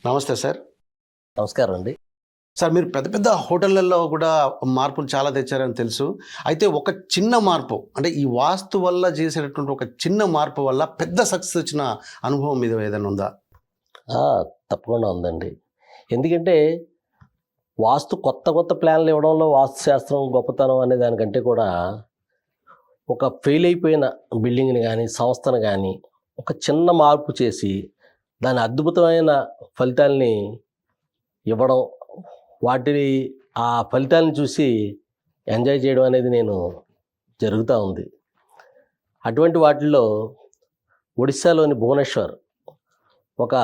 నమస్తే సార్. నమస్కారం అండి. సార్, మీరు పెద్ద పెద్ద హోటళ్లలో కూడా మార్పులు చాలా తెచ్చారని తెలుసు. అయితే ఒక చిన్న మార్పు, అంటే ఈ వాస్తు వల్ల చేసేటటువంటి ఒక చిన్న మార్పు వల్ల పెద్ద సక్సెస్ వచ్చిన అనుభవం మీద ఏదైనా ఉందా? ఆ! తప్పకుండా ఉందండి. ఎందుకంటే వాస్తు కొత్త కొత్త ప్లాన్లు ఇవ్వడంలో వాస్తు శాస్త్రం గొప్పతనం అనే దానికంటే కూడా ఒక ఫెయిల్ అయిపోయిన బిల్డింగ్‌ని గానీ, సంస్థను గానీ ఒక చిన్న మార్పు చేసి దాని అద్భుతమైన ఫలితాల్ని ఇవ్వడం, వాటిని ఆ ఫలితాలను చూసి ఎంజాయ్ చేయడం అనేది జరుగుతూ ఉంది. అటువంటి వాటిల్లో ఒడిస్సాలోని భువనేశ్వర్ ఒక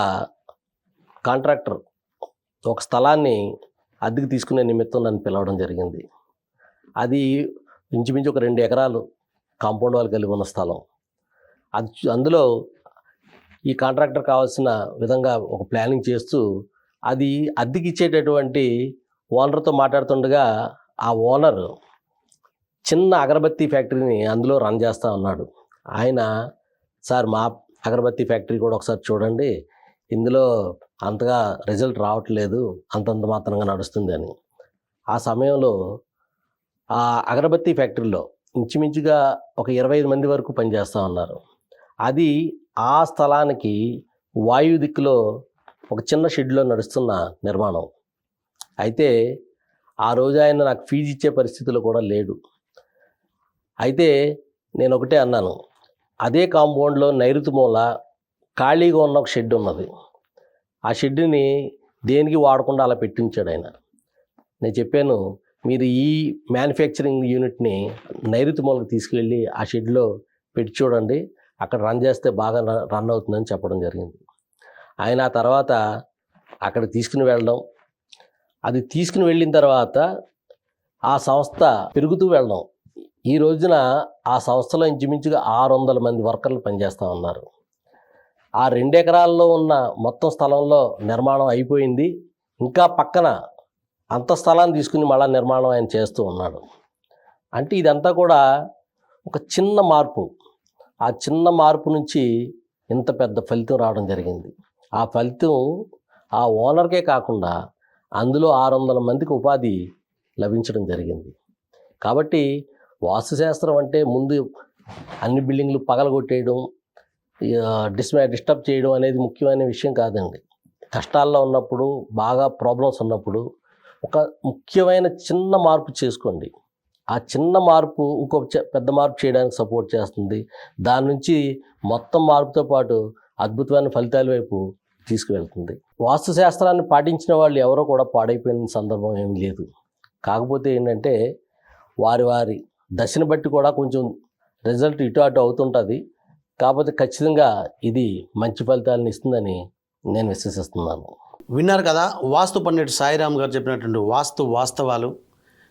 కాంట్రాక్టర్ ఒక స్థలాన్ని అద్దెకు తీసుకునే నిమిత్తం నన్ను పిలవడం జరిగింది. అది ఇంచుమించు ఒక 2 ఎకరాలు కాంపౌండ్ వాల్ కలిగి ఉన్న స్థలం. అందులో ఈ కాంట్రాక్టర్ కావాల్సిన విధంగా ఒక ప్లానింగ్ చేస్తూ అది అద్దెకి ఇచ్చేటటువంటి ఓనర్తో మాట్లాడుతుండగా ఆ ఓనర్ చిన్న అగరబత్తి ఫ్యాక్టరీని అందులో రన్ చేస్తూ ఉన్నాడు. ఆయన, సార్ మా అగరబత్తి ఫ్యాక్టరీ కూడా ఒకసారి చూడండి, ఇందులో అంతగా రిజల్ట్ రావట్లేదు, అంతంత మాత్రంగా నడుస్తుంది అని. ఆ సమయంలో ఆ అగరబత్తి ఫ్యాక్టరీలో ఇంచుమించుగా ఒక 25 మంది వరకు పనిచేస్తూ ఉన్నారు. అది ఆ స్థలానికి వాయు దిక్కులో ఒక చిన్న షెడ్లో నడుస్తున్న నిర్మాణం. అయితే ఆ రోజు ఆయన నాకు ఫీజు ఇచ్చే పరిస్థితిలో కూడా లేడు. అయితే నేను ఒకటే అన్నాను, అదే కాంపౌండ్లో నైరుతి మూల ఖాళీగా ఉన్న ఒక షెడ్ ఉన్నది. ఆ షెడ్ని దేనికి వాడకుండా అలా పెట్టించాడు ఆయన. నేను చెప్పాను, మీరు ఈ మ్యానుఫ్యాక్చరింగ్ యూనిట్ని నైరుతి మూలకు తీసుకువెళ్ళి ఆ షెడ్లో పెట్టి చూడండి, అక్కడ రన్ చేస్తే బాగా రన్ అవుతుందని చెప్పడం జరిగింది. ఆయన ఆ తర్వాత అక్కడ తీసుకుని వెళ్ళడం, అది తీసుకుని వెళ్ళిన తర్వాత ఆ సంస్థ పెరుగుతూ వెళ్ళడం. ఈ రోజున ఆ సంస్థలో ఇంచుమించుగా 600 మంది వర్కర్లు పనిచేస్తూ ఉన్నారు. ఆ 2 ఎకరాల్లో ఉన్న మొత్తం స్థలంలో నిర్మాణం అయిపోయింది. ఇంకా పక్కన అంత స్థలాన్ని తీసుకుని మళ్ళా నిర్మాణం ఆయన చేస్తూ ఉన్నాడు. అంటే ఇదంతా కూడా ఒక చిన్న మార్పు. ఆ చిన్న మార్పు నుంచి ఇంత పెద్ద ఫలితం రావడం జరిగింది. ఆ ఫలితం ఆ ఓనర్కే కాకుండా అందులో 600 మందికి ఉపాధి లభించడం జరిగింది. కాబట్టి వాస్తుశాస్త్రం అంటే ముందు అన్ని బిల్డింగ్లు పగలగొట్టేయడం, డిస్టర్బ్ చేయడం అనేది ముఖ్యమైన విషయం కాదండి. కష్టాల్లో ఉన్నప్పుడు, బాగా ప్రాబ్లమ్స్ ఉన్నప్పుడు ఒక ముఖ్యమైన చిన్న మార్పు చేసుకోండి. ఆ చిన్న మార్పు ఇంకొక పెద్ద మార్పు చేయడానికి సపోర్ట్ చేస్తుంది. దాని నుంచి మొత్తం మార్పుతో పాటు అద్భుతమైన ఫలితాల వైపు తీసుకువెళ్తుంది. వాస్తుశాస్త్రాన్ని పాటించిన వాళ్ళు ఎవరో కూడా పాడైపోయిన సందర్భం ఏం లేదు. కాకపోతే ఏంటంటే వారి దశను బట్టి కూడా కొంచెం రిజల్ట్ ఇటు అటు అవుతుంటుంది. కాకపోతే ఖచ్చితంగా ఇది మంచి ఫలితాలను ఇస్తుందని నేను విశ్వసిస్తున్నాను. విన్నారు కదా, వాస్తు పండిట్ సాయిరామ్ గారు చెప్పినటువంటి వాస్తవాలు.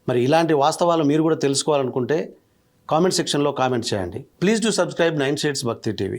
మరి ఇలాంటి వాస్తవాలు మీరు కూడా తెలుసుకోవాలనుకుంటే కామెంట్ సెక్షన్లో కామెంట్ చేయండి. Please do subscribe 9 Shades Bhakti TV.